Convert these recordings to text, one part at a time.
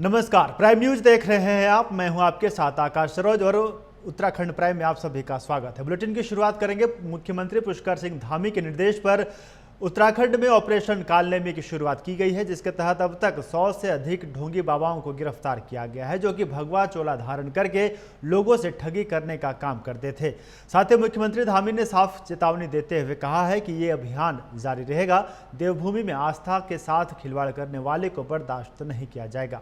नमस्कार, prime news देख रहे हैं आप। मैं हूं आपके साथ आकाश सरोज और उत्तराखंड प्राइम में आप सभी का स्वागत है। बुलेटिन की शुरुआत करेंगे। मुख्यमंत्री पुष्कर सिंह धामी के निर्देश पर उत्तराखंड में ऑपरेशन कालनेमी की शुरुआत की गई है, जिसके तहत अब तक 100 से अधिक ढोंगी बाबाओं को गिरफ्तार किया गया है, जो कि भगवा चोला धारण करके लोगों से ठगी करने का काम करते थे। साथ ही मुख्यमंत्री धामी ने साफ चेतावनी देते हुए कहा है कि ये अभियान जारी रहेगा। देवभूमि में आस्था के साथ खिलवाड़ करने वाले को बर्दाश्त नहीं किया जाएगा।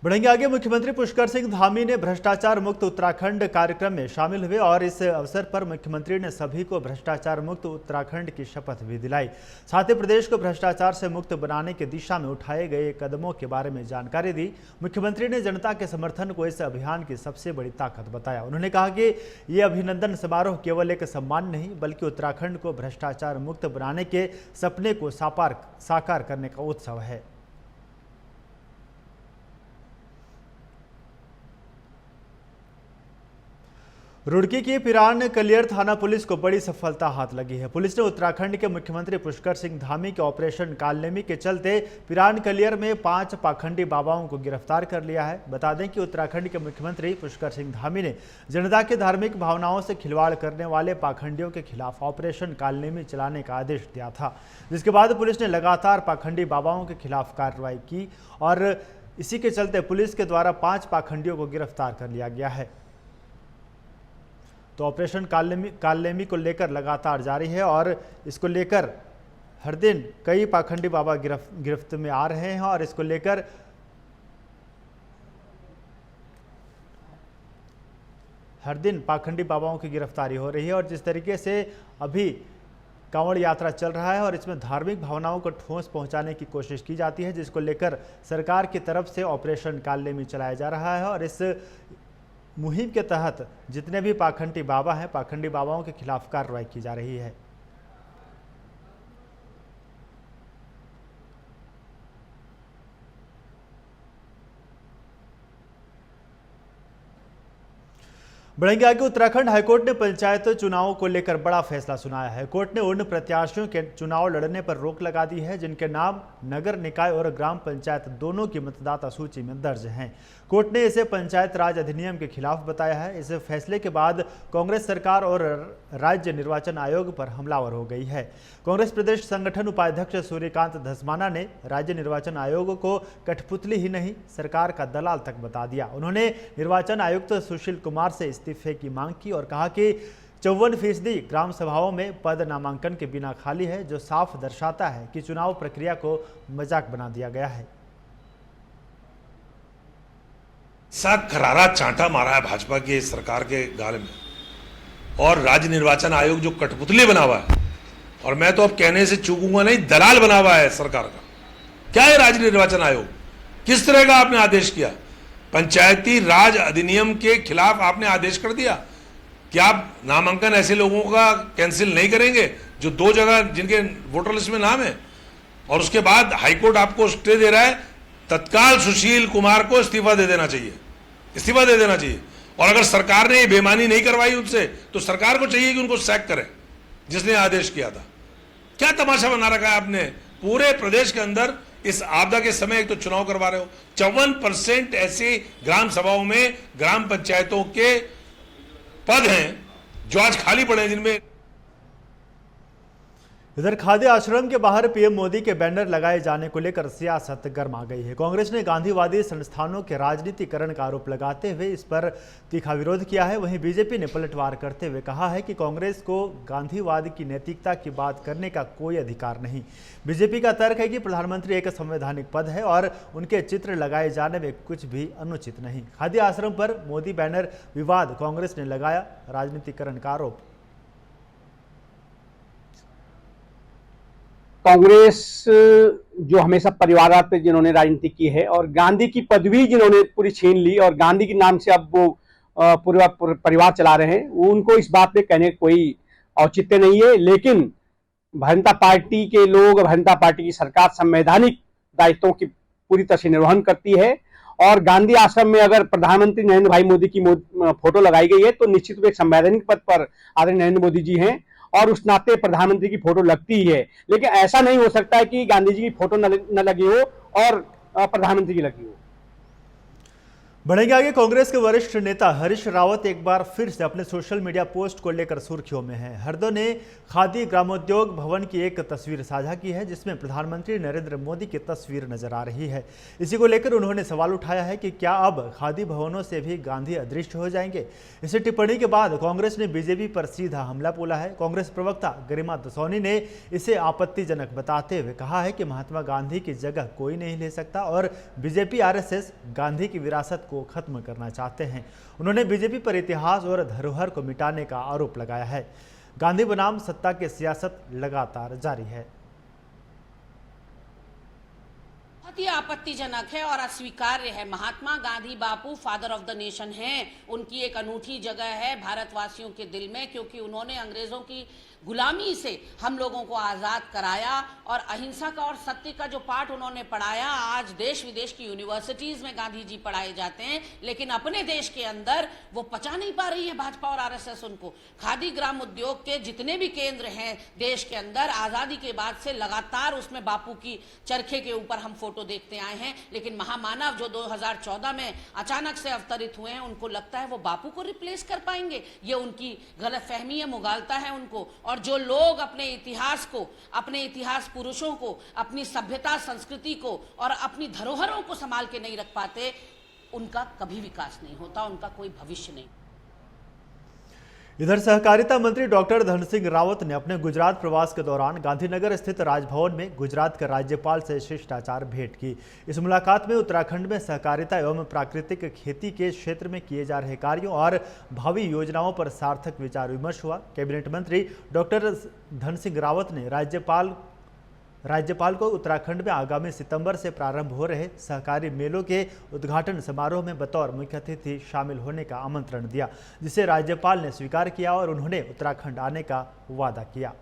बढ़ेंगे आगे। मुख्यमंत्री पुष्कर सिंह धामी ने भ्रष्टाचार मुक्त उत्तराखंड कार्यक्रम में शामिल हुए और इस अवसर पर मुख्यमंत्री ने सभी को भ्रष्टाचार मुक्त उत्तराखंड की शपथ भी दिलाई। साथ ही प्रदेश को भ्रष्टाचार से मुक्त बनाने की दिशा में उठाए गए कदमों के बारे में जानकारी दी। मुख्यमंत्री ने जनता के समर्थन को इस अभियान की सबसे बड़ी ताकत बताया। उन्होंने कहा कि ये अभिनंदन समारोह केवल एक सम्मान नहीं, बल्कि उत्तराखंड को भ्रष्टाचार मुक्त बनाने के सपने को साकार करने का उत्सव है। रुड़की की पिरान कलियर थाना पुलिस को बड़ी सफलता हाथ लगी है। पुलिस ने उत्तराखंड के मुख्यमंत्री पुष्कर सिंह धामी के ऑपरेशन कालनेमी के चलते पिरान कलियर में 5 पाखंडी बाबाओं को गिरफ्तार कर लिया है। बता दें कि उत्तराखंड के मुख्यमंत्री पुष्कर सिंह धामी ने जनता की धार्मिक भावनाओं से खिलवाड़ करने वाले पाखंडियों के खिलाफ ऑपरेशन कालनेमी चलाने का आदेश दिया था, जिसके बाद पुलिस ने लगातार पाखंडी बाबाओं के खिलाफ कार्रवाई की और इसी के चलते पुलिस के द्वारा 5 पाखंडियों को गिरफ्तार कर लिया गया है। तो ऑपरेशन कालनेमी को लेकर लगातार जारी है और इसको लेकर हर दिन कई पाखंडी बाबा गिरफ्त में आ रहे हैं और इसको लेकर हर दिन पाखंडी बाबाओं की गिरफ्तारी हो रही है। और जिस तरीके से अभी कांवड़ यात्रा चल रहा है और इसमें धार्मिक भावनाओं को ठोस पहुंचाने की कोशिश की जाती है, जिसको लेकर सरकार की तरफ से ऑपरेशन कालनेमी चलाया जा रहा है और इस मुहिम के तहत जितने भी पाखंडी बाबा हैं, पाखंडी बाबाओं के खिलाफ कार्रवाई की जा रही है। बढ़ेंगे आगे। उत्तराखंड हाईकोर्ट ने पंचायत चुनावों को लेकर बड़ा फैसला सुनाया है। कोर्ट ने उन प्रत्याशियों के चुनाव लड़ने पर रोक लगा दी है जिनके नाम नगर निकाय और ग्राम पंचायत दोनों की मतदाता सूची में दर्ज हैं। कोर्ट ने इसे पंचायत राज अधिनियम के खिलाफ बताया है। इस फैसले के बाद कांग्रेस सरकार और राज्य निर्वाचन आयोग पर हमलावर हो गई है। कांग्रेस प्रदेश संगठन उपाध्यक्ष सूर्यकांत धस्माना ने राज्य निर्वाचन आयोग को कठपुतली ही नहीं, सरकार का दलाल तक बता दिया। उन्होंने निर्वाचन आयुक्त सुशील कुमार से इस्तीफे की मांग की और कहा कि 54% ग्राम सभाओं में पद नामांकन के बिना खाली है, जो साफ दर्शाता है कि चुनाव प्रक्रिया को मजाक बना दिया गया है। सा करारा चांटा मारा है भाजपा की सरकार के गाल में और राज्य निर्वाचन आयोग जो कठपुतली बना हुआ है, और मैं तो अब कहने से चूकूंगा नहीं, दलाल बना हुआ है सरकार का। क्या है राज्य निर्वाचन आयोग? किस तरह का आपने आदेश किया? पंचायती राज अधिनियम के खिलाफ आपने आदेश कर दिया कि आप नामांकन ऐसे लोगों का कैंसिल नहीं करेंगे जो 2 जगह जिनके वोटर लिस्ट में नाम है, और उसके बाद हाईकोर्ट आपको स्टे दे रहा है। तत्काल सुशील कुमार को इस्तीफा दे देना चाहिए, इस्तीफा दे देना चाहिए। और अगर सरकार ने ये बेईमानी नहीं करवाई उनसे, तो सरकार को चाहिए कि उनको सैक करे जिसने आदेश किया था। क्या तमाशा बना रखा है आपने पूरे प्रदेश के अंदर? इस आपदा के समय एक तो चुनाव करवा रहे हो, 54% ऐसे ग्राम सभाओं में ग्राम पंचायतों के पद हैं जो आज खाली पड़े हैं, जिनमें इधर खाद्य आश्रम के बाहर पीएम मोदी के बैनर लगाए जाने को लेकर सियासत गर्मा गई है। कांग्रेस ने गांधीवादी संस्थानों के राजनीतिकरण का आरोप लगाते हुए इस पर तीखा विरोध किया है। वहीं बीजेपी ने पलटवार करते हुए कहा है कि कांग्रेस को गांधीवाद की नैतिकता की बात करने का कोई अधिकार नहीं। बीजेपी का तर्क है कि प्रधानमंत्री एक संवैधानिक पद है और उनके चित्र लगाए जाने में कुछ भी अनुचित नहीं। खाद्य आश्रम पर मोदी बैनर विवाद कांग्रेस ने लगाया राजनीतिकरण का आरोप। कांग्रेस जो हमेशा परिवारवाद पे जिन्होंने राजनीति की है और गांधी की पदवी जिन्होंने पूरी छीन ली और गांधी के नाम से अब वो पूरा परिवार चला रहे हैं, उनको इस बात पे कहने कोई औचित्य नहीं है। लेकिन भारतीय जनता पार्टी के लोग, भारतीय जनता पार्टी की सरकार संवैधानिक दायित्वों की पूरी तरह से निर्वहन करती है और गांधी आश्रम में अगर प्रधानमंत्री नरेंद्र भाई मोदी की फोटो लगाई गई है तो निश्चित रूप से संवैधानिक पद पर आदरणीय नरेंद्र मोदी जी हैं और उस नाते प्रधानमंत्री की फोटो लगती ही है। लेकिन ऐसा नहीं हो सकता है कि गांधी जी की फोटो न लगी हो और प्रधानमंत्री की लगी हो। बढ़ेंगे आगे। कांग्रेस के वरिष्ठ नेता हरीश रावत एक बार फिर से अपने सोशल मीडिया पोस्ट को लेकर सुर्खियों में हैं। हरदोई ने खादी ग्रामोद्योग भवन की एक तस्वीर साझा की है जिसमें प्रधानमंत्री नरेंद्र मोदी की तस्वीर नजर आ रही है। इसी को लेकर उन्होंने सवाल उठाया है कि क्या अब खादी भवनों से भी गांधी अदृश्य हो जाएंगे। इसी टिप्पणी के बाद कांग्रेस ने बीजेपी पर सीधा हमला बोला है। कांग्रेस प्रवक्ता गरिमा दसौनी ने इसे आपत्तिजनक बताते हुए कहा है कि महात्मा गांधी की जगह कोई नहीं ले सकता और बीजेपी आरएसएस गांधी की विरासत को खत्म करना चाहते हैं। उन्होंने बीजेपी पर इतिहास और धरोहर को मिटाने का आरोप लगाया है। गांधी बनाम सत्ता की सियासत लगातार जारी है। बहुत ही आपत्तिजनक है और अस्वीकार्य है। महात्मा गांधी बापू फादर ऑफ द नेशन हैं। उनकी एक अनूठी जगह है भारतवासियों के दिल में, क्योंकि उन्होंने अंग्रेजों की गुलामी से हम लोगों को आज़ाद कराया और अहिंसा का और सत्य का जो पाठ उन्होंने पढ़ाया। आज देश विदेश की यूनिवर्सिटीज़ में गांधी जी पढ़ाए जाते हैं, लेकिन अपने देश के अंदर वो पचा नहीं पा रही है भाजपा और आरएसएस उनको। खादी ग्राम उद्योग के जितने भी केंद्र हैं देश के अंदर, आज़ादी के बाद से लगातार उसमें बापू की चरखे के ऊपर हम फोटो देखते आए हैं। लेकिन महामानव जो 2014 में अचानक से अवतरित हुए हैं, उनको लगता है वो बापू को रिप्लेस कर पाएंगे। ये उनकी गलतफहमी है, मुगालता है उनको। और जो लोग अपने इतिहास को, अपने इतिहास पुरुषों को, अपनी सभ्यता संस्कृति को और अपनी धरोहरों को संभाल के नहीं रख पाते, उनका कभी विकास नहीं होता, उनका कोई भविष्य नहीं। इधर सहकारिता मंत्री डॉक्टर धन सिंह रावत ने अपने गुजरात प्रवास के दौरान गांधीनगर स्थित राजभवन में गुजरात के राज्यपाल से शिष्टाचार भेंट की। इस मुलाकात में उत्तराखंड में सहकारिता एवं प्राकृतिक खेती के क्षेत्र में किए जा रहे कार्यों और भावी योजनाओं पर सार्थक विचार विमर्श हुआ। कैबिनेट मंत्री डॉक्टर धन सिंह रावत ने राज्यपाल को उत्तराखंड में आगामी सितंबर से प्रारंभ हो रहे सहकारी मेलों के उद्घाटन समारोह में बतौर मुख्य अतिथि शामिल होने का आमंत्रण दिया, जिसे राज्यपाल ने स्वीकार किया और उन्होंने उत्तराखंड आने का वादा किया।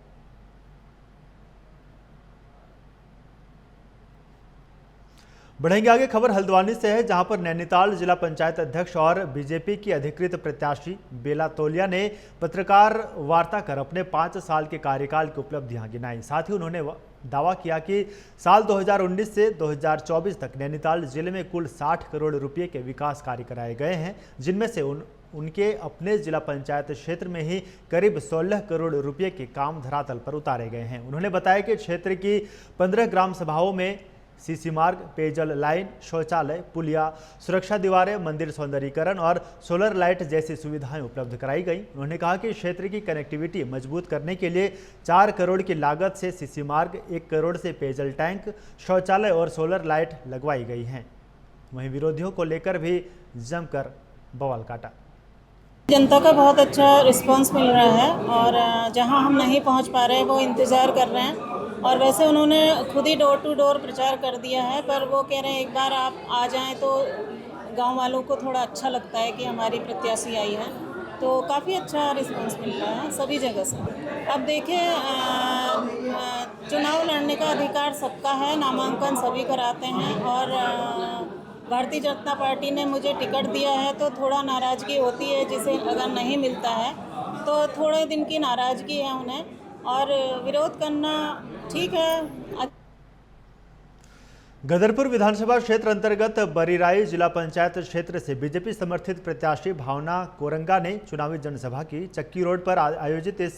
बढ़ेंगे आगे। खबर हल्द्वानी से है, जहां पर नैनीताल जिला पंचायत अध्यक्ष और बीजेपी की अधिकृत प्रत्याशी बेला तोलिया ने पत्रकार वार्ता कर अपने 5 साल के कार्यकाल की उपलब्धियां गिनाई। साथ ही उन्होंने दावा किया कि साल 2019 से 2024 तक नैनीताल जिले में कुल 60 करोड़ रुपए के विकास कार्य कराए गए हैं, जिनमें से उनके अपने जिला पंचायत क्षेत्र में ही करीब 16 करोड़ रुपए के काम धरातल पर उतारे गए हैं। उन्होंने बताया कि क्षेत्र की 15 ग्राम सभाओं में सीसी मार्ग, पेयजल लाइन, शौचालय, पुलिया, सुरक्षा दीवारें, मंदिर सौंदर्यीकरण और सोलर लाइट जैसी सुविधाएं उपलब्ध कराई गई। उन्होंने कहा कि क्षेत्र की कनेक्टिविटी मजबूत करने के लिए 4 करोड़ की लागत से सीसी मार्ग, 1 करोड़ से पेयजल टैंक, शौचालय और सोलर लाइट लगवाई गई हैं। वहीं विरोधियों को लेकर भी जमकर बवाल काटा। जनता का बहुत अच्छा रिस्पांस मिल रहा है और जहां हम नहीं पहुंच पा रहे वो इंतज़ार कर रहे हैं। और वैसे उन्होंने खुद ही डोर टू डोर प्रचार कर दिया है, पर वो कह रहे हैं एक बार आप आ जाएं तो गांव वालों को थोड़ा अच्छा लगता है कि हमारी प्रत्याशी आई है। तो काफ़ी अच्छा रिस्पांस मिल रहा है सभी जगह से। अब देखें, चुनाव लड़ने का अधिकार सबका है, नामांकन सभी कराते हैं और भारतीय जनता पार्टी ने मुझे टिकट दिया है तो थोड़ा नाराज़गी होती है, जिसे अगर नहीं मिलता है तो थोड़े दिन की नाराज़गी है उन्हें, और विरोध करना ठीक है। गदरपुर विधानसभा क्षेत्र अंतर्गत बरीराई जिला पंचायत क्षेत्र से बीजेपी समर्थित प्रत्याशी भावना कोरंगा ने चुनावी जनसभा की। चक्की रोड पर आयोजित इस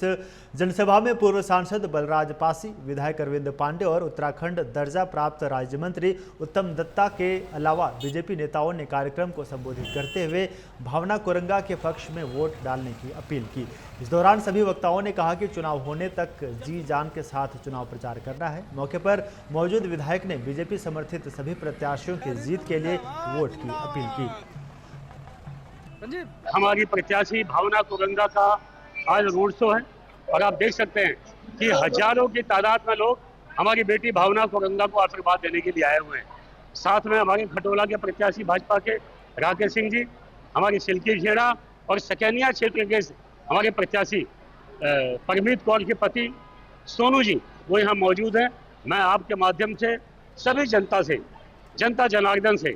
जनसभा में पूर्व सांसद बलराज पासी, विधायक अरविंद पांडे और उत्तराखंड दर्जा प्राप्त राज्य मंत्री उत्तम दत्ता के अलावा बीजेपी नेताओं ने कार्यक्रम को संबोधित करते हुए भावना कोरंगा के पक्ष में वोट डालने की अपील की। इस दौरान सभी वक्ताओं ने कहा कि चुनाव होने तक जी जान के साथ चुनाव प्रचार करना है। मौके पर मौजूद विधायक ने बीजेपी समर्थित सभी प्रत्याशियों की जीत के लिए वोट की अपील की। हमारी प्रत्याशी भावना कोरंगा का आज रोड शो है और आप देख सकते हैं कि हजारों की तादाद में लोग हमारी बेटी भावना कोरंगा को आशीर्वाद देने के लिए आए हुए हैं। साथ में हमारे खटोला के प्रत्याशी भाजपा के राकेश सिंह जी, हमारी सिल्की खेड़ा और सकैनिया क्षेत्र के हमारे प्रत्याशी परमीत कौर के पति सोनू जी, वो यहाँ मौजूद हैं। मैं आपके माध्यम से सभी जनता से, जनता जनार्दन से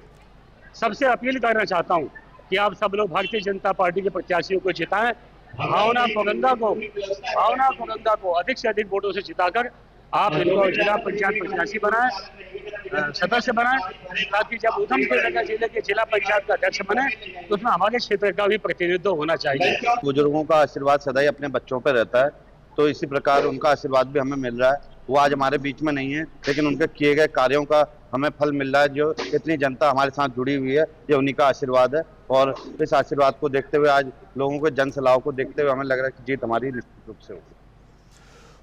सबसे अपील करना चाहता हूं कि आप सब लोग भारतीय जनता पार्टी के प्रत्याशियों को जिताएं। भावना कोगंदा को अधिक से अधिक वोटों से जिताकर आप इनको जिला पंचायत प्रत्याशी बनाएं, सदस्य बनाएं, ताकि जब उधमसिंह नगर जिले के जिला पंचायत का अध्यक्ष बने तो उसमें हमारे क्षेत्र का भी प्रतिनिधित्व होना चाहिए। बुजुर्गों का आशीर्वाद सदा ही अपने बच्चों पर रहता है, तो इसी प्रकार उनका आशीर्वाद भी हमें मिल रहा है। वो आज हमारे बीच में नहीं है, लेकिन उनके किए गए कार्यों का हमें फल मिल रहा है। जो इतनी जनता हमारे साथ जुड़ी हुई है, ये उन्हीं का आशीर्वाद है। और इस आशीर्वाद को देखते हुए, आज लोगों के जन सलाह को देखते हुए हमें लग रहा है कि जीत हमारी निश्चित रूप से होगी।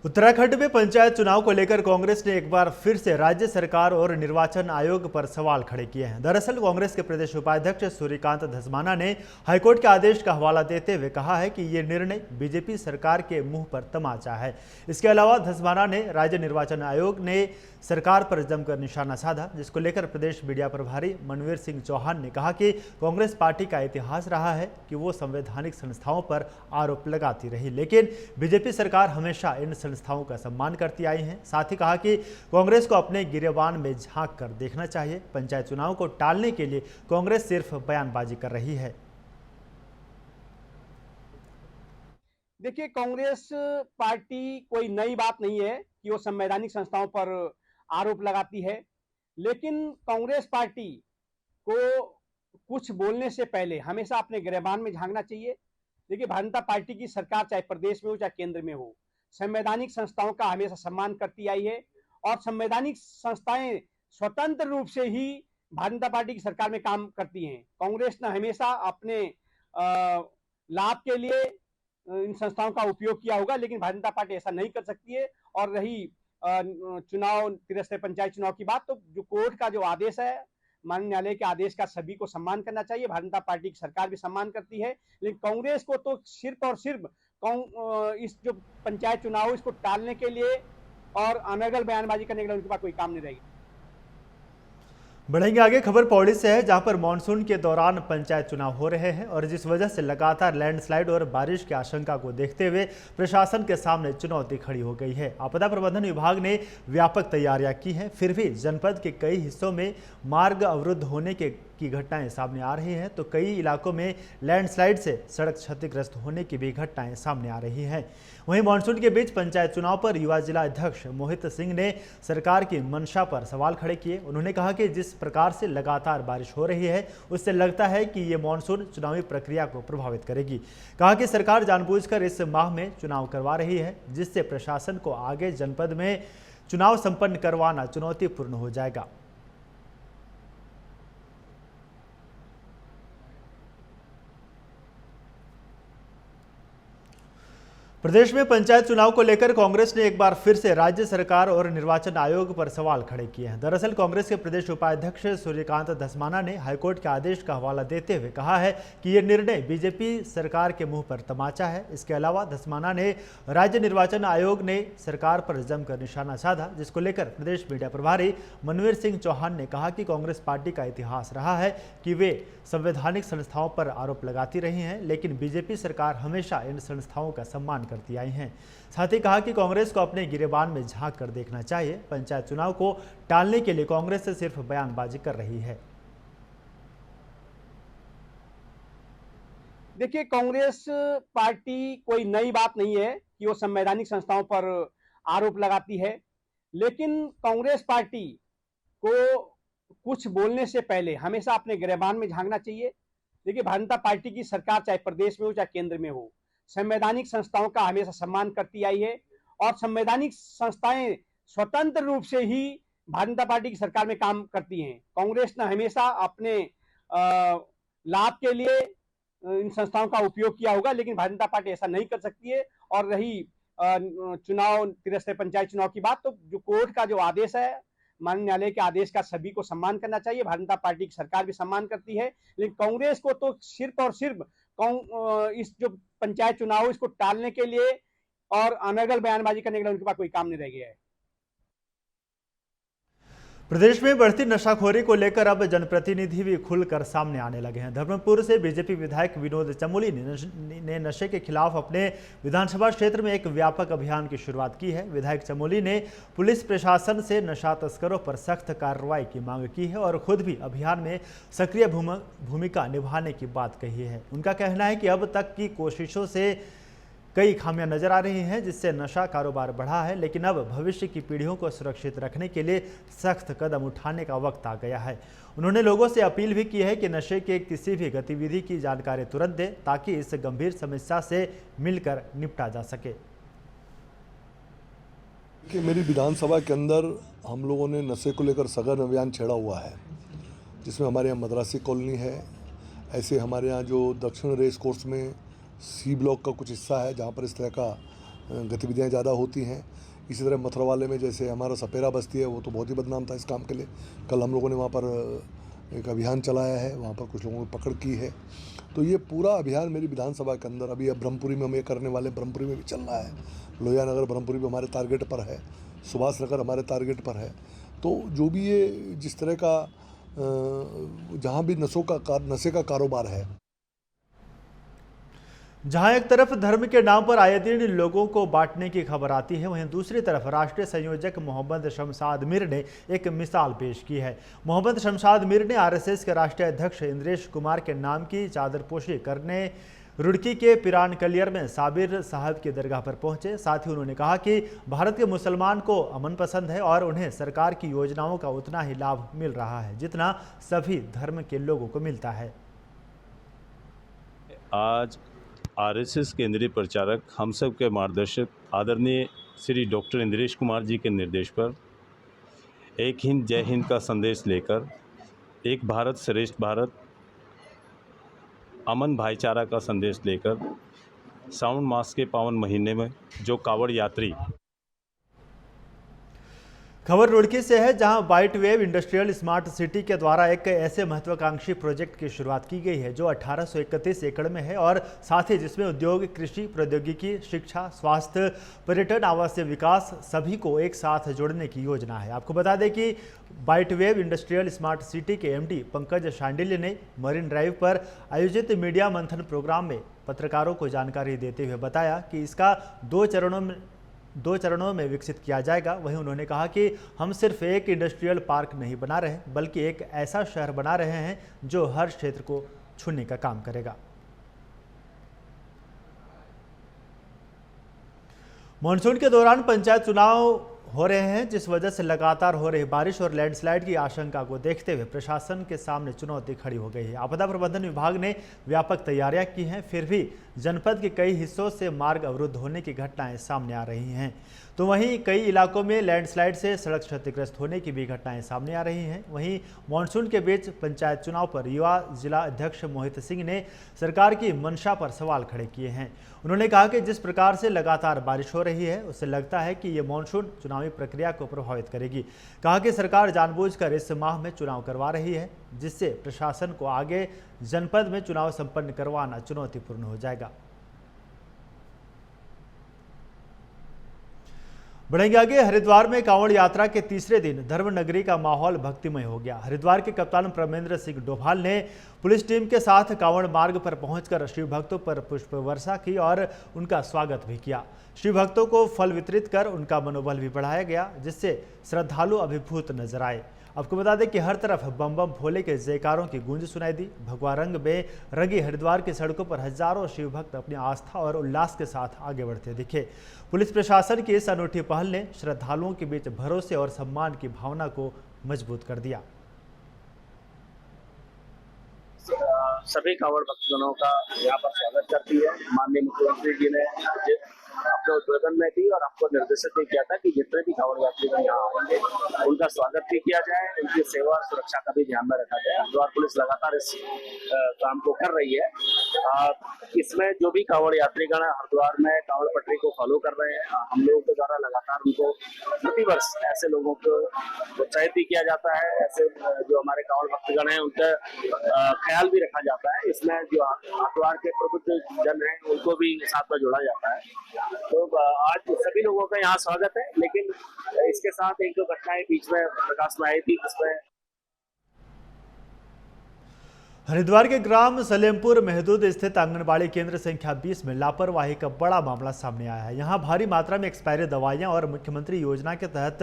उत्तराखंड में पंचायत चुनाव को लेकर कांग्रेस ने एक बार फिर से राज्य सरकार और निर्वाचन आयोग पर सवाल खड़े किए हैं। दरअसल कांग्रेस के प्रदेश उपाध्यक्ष सूर्यकांत धस्माना ने हाईकोर्ट के आदेश का हवाला देते हुए कहा है कि ये निर्णय बीजेपी सरकार के मुंह पर तमाचा है। इसके अलावा धस्माना ने राज्य निर्वाचन आयोग ने सरकार पर जमकर निशाना साधा, जिसको लेकर प्रदेश मीडिया प्रभारी मनवीर सिंह चौहान ने कहा कि कांग्रेस पार्टी का इतिहास रहा है कि वो संवैधानिक संस्थाओं पर आरोप लगाती रही, लेकिन बीजेपी सरकार हमेशा इन संस्थाओं का सम्मान करती आई है। साथ ही कहा कि कांग्रेस को अपने गिरेबान में झांक कर देखना चाहिए। पंचायत चुनाव को टालने के लिए कांग्रेस सिर्फ बयानबाजी कर रही है। देखिए, कांग्रेस पार्टी कोई नई बात नहीं है कि वो संवैधानिक संस्थाओं पर आरोप लगाती है, लेकिन कांग्रेस पार्टी को कुछ बोलने से पहले हमेशा अपने गिरेबान में झांकना चाहिए। देखिए, भारतीय जनता पार्टी की सरकार चाहे प्रदेश में हो चाहे केंद्र में हो, संवैधानिक संस्थाओं का हमेशा सम्मान करती आई है और संवैधानिक संस्थाएं स्वतंत्र रूप से ही भारतीय जनता पार्टी की सरकार में काम करती हैं। कांग्रेस ने हमेशा अपने लाभ के लिए इन संस्थाओं का उपयोग किया होगा, लेकिन भारतीय जनता पार्टी ऐसा नहीं कर सकती है। और रही चुनाव त्रिस्तरीय पंचायत चुनाव की बात, तो जो कोर्ट का जो आदेश है, माननीय न्यायालय के आदेश का सभी को सम्मान करना चाहिए। भारतीय जनता पार्टी की सरकार भी सम्मान करती है, लेकिन कांग्रेस को तो सिर्फ और सिर्फ इस जो पंचायत चुनाव इसको टालने के लिए और अनर्गल बयानबाजी करने के लिए उनके पास कोई काम नहीं रहेगी। बढ़ेंगे आगे। खबर पौड़ी से है, जहां पर मानसून के दौरान पंचायत चुनाव हो रहे हैं और जिस वजह से लगातार लैंडस्लाइड और बारिश की आशंका को देखते हुए प्रशासन के सामने चुनौती खड़ी हो गई है। आपदा प्रबंधन विभाग ने व्यापक तैयारियां की हैं, फिर भी जनपद के कई हिस्सों में मार्ग अवरुद्ध होने की घटनाएं सामने आ रही हैं, तो कई इलाकों में लैंडस्लाइड से सड़क क्षतिग्रस्त होने की भी घटनाएं सामने आ रही हैं। वहीं मानसून के बीच पंचायत चुनाव पर युवा जिला अध्यक्ष मोहित सिंह ने सरकार की मंशा पर सवाल खड़े किए। उन्होंने कहा कि जिस प्रकार से लगातार बारिश हो रही है, उससे लगता है कि ये मानसून चुनावी प्रक्रिया को प्रभावित करेगी। कहा कि सरकार जानबूझकर इस माह में चुनाव करवा रही है, जिससे प्रशासन को आगे जनपद में चुनाव संपन्न करवाना चुनौतीपूर्ण हो जाएगा। प्रदेश में पंचायत चुनाव को लेकर कांग्रेस ने एक बार फिर से राज्य सरकार और निर्वाचन आयोग पर सवाल खड़े किए हैं। दरअसल कांग्रेस के प्रदेश उपाध्यक्ष सूर्यकांत धस्माना ने हाईकोर्ट के आदेश का हवाला देते हुए कहा है कि ये निर्णय बीजेपी सरकार के मुंह पर तमाचा है। इसके अलावा धस्माना ने राज्य निर्वाचन आयोग ने सरकार पर जमकर निशाना साधा, जिसको लेकर प्रदेश मीडिया प्रभारी मनवीर सिंह चौहान ने कहा कि कांग्रेस पार्टी का इतिहास रहा है कि वे संवैधानिक संस्थाओं पर आरोप लगाती रही हैं, लेकिन बीजेपी सरकार हमेशा इन संस्थाओं का सम्मान करती आई हैं। साथ ही कहा कि कांग्रेस को अपने गिरेबान में झांक कर देखना चाहिए। पंचायत चुनाव को टालने के लिए कांग्रेस सिर्फ बयानबाजी कर रही है। देखिए, कांग्रेस पार्टी कोई नई बात नहीं है कि वो संवैधानिक संस्थाओं पर आरोप लगाती है, लेकिन कांग्रेस पार्टी को कुछ बोलने से पहले हमेशा अपने गिरेबान में झांकना चाहिए। देखिए, भारतीय जनता पार्टी की सरकार चाहे प्रदेश में हो चाहे केंद्र में हो, संवैधानिक संस्थाओं का हमेशा सम्मान करती आई है और संवैधानिक संस्थाएं स्वतंत्र रूप से ही भारतीय जनता पार्टी की सरकार में काम करती हैं। कांग्रेस ने हमेशा अपने लाभ के लिए इन संस्थाओं का उपयोग किया होगा, लेकिन भारतीय जनता पार्टी ऐसा नहीं कर सकती है। और रही चुनाव त्रिस्तरीय पंचायत चुनाव की बात, तो जो कोर्ट का जो आदेश है, माननीय न्यायालय के आदेश का सभी को सम्मान करना चाहिए। भारतीय जनता पार्टी की सरकार भी सम्मान करती है, लेकिन कांग्रेस को तो सिर्फ और सिर्फ इस जो पंचायत चुनाव इसको टालने के लिए और अनर्गल बयानबाजी करने के लिए उनके पास कोई काम नहीं रह गया है। प्रदेश में बढ़ती नशाखोरी को लेकर अब जनप्रतिनिधि भी खुलकर सामने आने लगे हैं। धर्मपुर से बीजेपी विधायक विनोद चमोली ने नशे के खिलाफ अपने विधानसभा क्षेत्र में एक व्यापक अभियान की शुरुआत की है। विधायक चमोली ने पुलिस प्रशासन से नशा तस्करों पर सख्त कार्रवाई की मांग की है और खुद भी अभियान में सक्रिय भूमिका निभाने की बात कही है। उनका कहना है कि अब तक की कोशिशों से कई खामियां नजर आ रही हैं, जिससे नशा कारोबार बढ़ा है, लेकिन अब भविष्य की पीढ़ियों को सुरक्षित रखने के लिए सख्त कदम उठाने का वक्त आ गया है। उन्होंने लोगों से अपील भी की है कि नशे के किसी भी गतिविधि की जानकारी तुरंत दें, ताकि इस गंभीर समस्या से मिलकर निपटा जा सके। कि मेरी विधानसभा के अंदर हम लोगों ने नशे को लेकर सघन अभियान छेड़ा हुआ है, जिसमें हमारे यहाँ मद्रासी कॉलोनी है, ऐसे हमारे यहाँ जो दक्षिण रेस कोर्स में सी ब्लॉक का कुछ हिस्सा है जहाँ पर इस तरह का गतिविधियाँ ज़्यादा होती हैं। इसी तरह मथुरा वाले में जैसे हमारा सपेरा बस्ती है, वो तो बहुत ही बदनाम था इस काम के लिए। कल हम लोगों ने वहाँ पर एक अभियान चलाया है, वहाँ पर कुछ लोगों को पकड़ की है। तो ये पूरा अभियान मेरी विधानसभा के अंदर अभी अब ब्रह्मपुरी में हम ये करने वाले, ब्रह्मपुरी में भी चल रहा है, लोहिया नगर ब्रह्मपुरी में हमारे टारगेट पर है, सुभाष नगर हमारे टारगेट पर है। तो जो भी ये जिस तरह का जहाँ भी नशे का कारोबार है, जहां एक तरफ धर्म के नाम पर आए दिन लोगों को बांटने की खबर आती है, वहीं दूसरी तरफ राष्ट्रीय संयोजक मोहम्मद शमशाद मीर ने एक मिसाल पेश की है। मोहम्मद शमशाद मीर ने आरएसएस के राष्ट्रीय अध्यक्ष इंद्रेश कुमार के नाम की चादरपोशी करने रुड़की के पिरान कलियर में साबिर साहब की दरगाह पर पहुंचे। साथ ही उन्होंने कहा कि भारत के मुसलमान को अमन पसंद है और उन्हें सरकार की योजनाओं का उतना ही लाभ मिल रहा है जितना सभी धर्म के लोगों को मिलता है। आज आरएसएस केंद्रीय प्रचारक हम सब के मार्गदर्शक आदरणीय श्री डॉक्टर इंद्रेश कुमार जी के निर्देश पर एक हिंद जय हिंद का संदेश लेकर एक भारत श्रेष्ठ भारत, अमन भाईचारा का संदेश लेकर सावन मास के पावन महीने में जो कांवड़ यात्री। खबर रुड़की से है, जहां white wave industrial smart city के द्वारा एक ऐसे महत्वाकांक्षी प्रोजेक्ट की शुरुआत की गई है जो 1831 एकड़ में है और साथ ही जिसमें उद्योग, कृषि, प्रौद्योगिकी, शिक्षा, स्वास्थ्य, पर्यटन, आवासीय विकास सभी को एक साथ जोड़ने की योजना है। आपको बता दें कि white wave industrial smart city के एमडी पंकज शांडिल्य ने मरीन ड्राइव पर आयोजित मीडिया मंथन प्रोग्राम में पत्रकारों को जानकारी देते हुए बताया कि इसका दो चरणों में विकसित किया जाएगा। वहीं उन्होंने कहा कि हम सिर्फ एक इंडस्ट्रियल पार्क नहीं बना रहे, बल्कि एक ऐसा शहर बना रहे हैं जो हर क्षेत्र को छूने का काम करेगा। मानसून के दौरान पंचायत चुनाव हो रहे हैं, जिस वजह से लगातार हो रही बारिश और लैंडस्लाइड की आशंका को देखते हुए प्रशासन के सामने चुनौती खड़ी हो गई है। आपदा प्रबंधन विभाग ने व्यापक तैयारियां की हैं, फिर भी जनपद के कई हिस्सों से मार्ग अवरुद्ध होने की घटनाएं सामने आ रही हैं। तो वहीं कई इलाकों में लैंडस्लाइड से सड़क क्षतिग्रस्त होने की भी घटनाएं सामने आ रही हैं। वहीं मानसून के बीच पंचायत चुनाव पर युवा जिला अध्यक्ष मोहित सिंह ने सरकार की मंशा पर सवाल खड़े किए हैं। उन्होंने कहा कि जिस प्रकार से लगातार बारिश हो रही है, उससे लगता है कि ये मानसून चुनावी प्रक्रिया को प्रभावित करेगी। कहा कि सरकार जानबूझकर इस माह में चुनाव करवा रही है, जिससे प्रशासन को आगे जनपद में चुनाव संपन्न करवाना चुनौतीपूर्ण हो जाएगा। बढ़ेंगे आगे। हरिद्वार में कांवड़ यात्रा के तीसरे दिन धर्मनगरी का माहौल भक्तिमय हो गया। हरिद्वार के कप्तान प्रमेंद्र सिंह डोभाल ने पुलिस टीम के साथ कांवड़ मार्ग पर पहुंचकर शिव भक्तों पर पुष्प वर्षा की और उनका स्वागत भी किया। शिव भक्तों को फल वितरित कर उनका मनोबल भी बढ़ाया गया, जिससे श्रद्धालु अभिभूत नजर आए। आपको बता दें कि हर तरफ बम बम भोले के जयकारों की गूंज सुनाई दी। भगवा रंग में रंगी हरिद्वार की सड़कों पर हजारों शिव भक्त अपनी आस्था और उल्लास के साथ आगे बढ़ते दिखे। पुलिस प्रशासन की इस अनूठी पहल ने श्रद्धालुओं के बीच भरोसे और सम्मान की भावना को मजबूत कर दिया। सभी कांवड़ भक्तजनों का यहाँ पर स्वागत करती है। माननीय मुख्यमंत्री जी ने अपने उद्बोधन में भी और आपको निर्देशित भी किया था कि जितने भी कांवड़ यात्रीगण यहाँ आएंगे उनका स्वागत भी किया जाए, उनकी सेवा और सुरक्षा का भी ध्यान में रखा जाए। हरिद्वार पुलिस लगातार इस काम को कर रही है। इसमें जो भी कांवड़ यात्रीगण हरिद्वार में कांवड़ पटरी को फॉलो कर रहे हैं, हम लोगों के द्वारा लगातार उनको प्रतिवर्ष ऐसे लोगों को प्रोत्साहित भी किया जाता है। ऐसे जो हमारे कांवड़ भक्तगण हैं उनका ख्याल भी रखा जाता है। इसमें जो हरिद्वार के प्रबुद्ध जन हैं उनको भी साथ में जोड़ा जाता है। तो आज सभी लोगों का यहाँ स्वागत है, लेकिन इसके साथ एक दो घटनाएं बीच में प्रकाश में आई थी, जिसमें हरिद्वार के ग्राम सलेमपुर महदूद स्थित आंगनबाड़ी केंद्र संख्या 20 में लापरवाही का बड़ा मामला सामने आया है। यहां भारी मात्रा में एक्सपायरी दवाइयां और मुख्यमंत्री योजना के तहत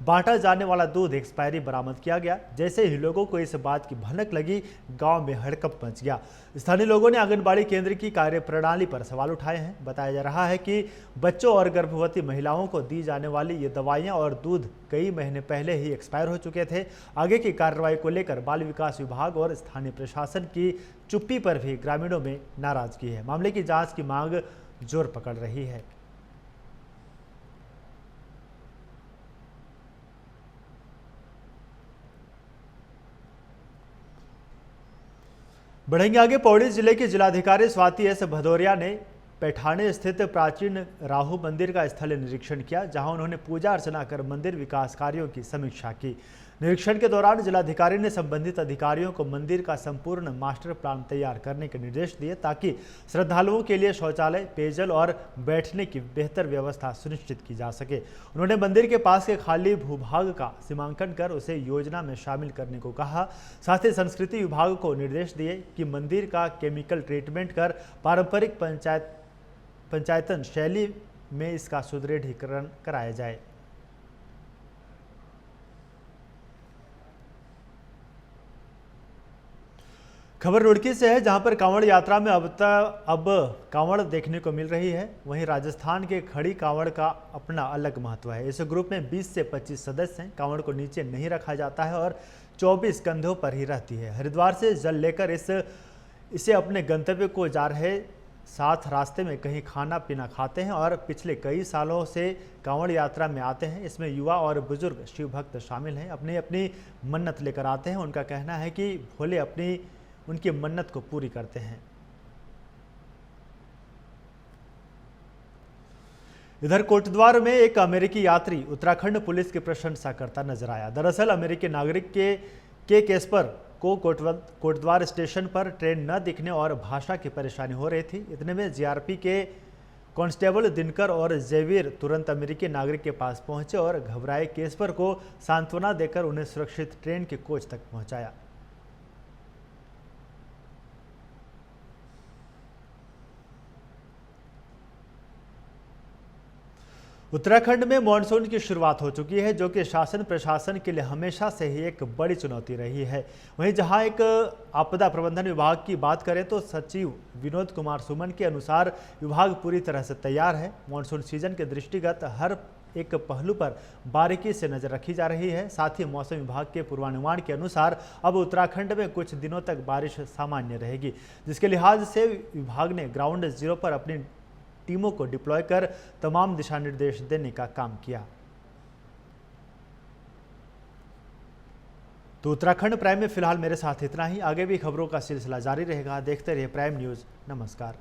बांटा जाने वाला दूध एक्सपायरी बरामद किया गया। जैसे ही लोगों को इस बात की भनक लगी, गांव में हड़कंप मच गया। स्थानीय लोगों ने आंगनबाड़ी केंद्र की कार्यप्रणाली पर सवाल उठाए हैं। बताया जा रहा है कि बच्चों और गर्भवती महिलाओं को दी जाने वाली ये दवाइयां और दूध कई महीने पहले ही एक्सपायर हो चुके थे। आगे की कार्रवाई को लेकर बाल विकास विभाग और स्थानीय प्रशासन की चुप्पी पर भी ग्रामीणों में नाराजगी है। मामले की जांच की मांग जोर पकड़ रही है। बढ़ेंगे आगे। पौड़ी जिले के जिलाधिकारी स्वाति एस भदौरिया ने पैठानी स्थित प्राचीन राहु मंदिर का स्थलीय निरीक्षण किया, जहां उन्होंने पूजा अर्चना कर मंदिर विकास कार्यों की समीक्षा की। निरीक्षण के दौरान जिलाधिकारी ने संबंधित अधिकारियों को मंदिर का संपूर्ण मास्टर प्लान तैयार करने के निर्देश दिए, ताकि श्रद्धालुओं के लिए शौचालय, पेयजल और बैठने की बेहतर व्यवस्था सुनिश्चित की जा सके। उन्होंने मंदिर के पास के खाली भूभाग का सीमांकन कर उसे योजना में शामिल करने को कहा। साथ ही संस्कृति विभाग को निर्देश दिए कि मंदिर का केमिकल ट्रीटमेंट कर पारंपरिक पंचायतन शैली में इसका सुदृढ़ीकरण कराया जाए। खबर रुड़की से है, जहां पर कांवड़ यात्रा में अब कांवड़ देखने को मिल रही है। वहीं राजस्थान के खड़ी कांवड़ का अपना अलग महत्व है। इस ग्रुप में 20 से 25 सदस्य हैं। कांवड़ को नीचे नहीं रखा जाता है और 24 कंधों पर ही रहती है। हरिद्वार से जल लेकर इसे अपने गंतव्य को जा रहे साथ रास्ते में कहीं खाना पीना खाते हैं और पिछले कई सालों से कांवड़ यात्रा में आते हैं। इसमें युवा और बुजुर्ग शिव भक्त शामिल हैं। अपनी अपनी मन्नत लेकर आते हैं। उनका कहना है कि भोले उनकी मन्नत को पूरी करते हैं। इधर कोटद्वार में एक अमेरिकी यात्री उत्तराखंड पुलिस की प्रशंसा करता नजर आया। दरअसल अमेरिकी नागरिक के केस्पर को कोटद्वार स्टेशन पर ट्रेन न दिखने और भाषा की परेशानी हो रही थी। इतने में जीआरपी के कांस्टेबल दिनकर और जेवियर तुरंत अमेरिकी नागरिक के पास पहुंचे और घबराए केस्पर को सांत्वना देकर उन्हें सुरक्षित ट्रेन के कोच तक पहुंचाया। उत्तराखंड में मानसून की शुरुआत हो चुकी है, जो कि शासन प्रशासन के लिए हमेशा से ही एक बड़ी चुनौती रही है। वहीं जहां एक आपदा प्रबंधन विभाग की बात करें तो सचिव विनोद कुमार सुमन के अनुसार विभाग पूरी तरह से तैयार है। मानसून सीजन के दृष्टिगत हर एक पहलू पर बारीकी से नजर रखी जा रही है। साथ ही मौसम विभाग के पूर्वानुमान के अनुसार अब उत्तराखंड में कुछ दिनों तक बारिश सामान्य रहेगी, जिसके लिहाज से विभाग ने ग्राउंड जीरो पर अपनी टीमों को डिप्लॉय कर तमाम दिशा निर्देश देने का काम किया। तो उत्तराखंड प्राइम में फिलहाल मेरे साथ इतना ही। आगे भी खबरों का सिलसिला जारी रहेगा। देखते रहिए प्राइम न्यूज़। नमस्कार।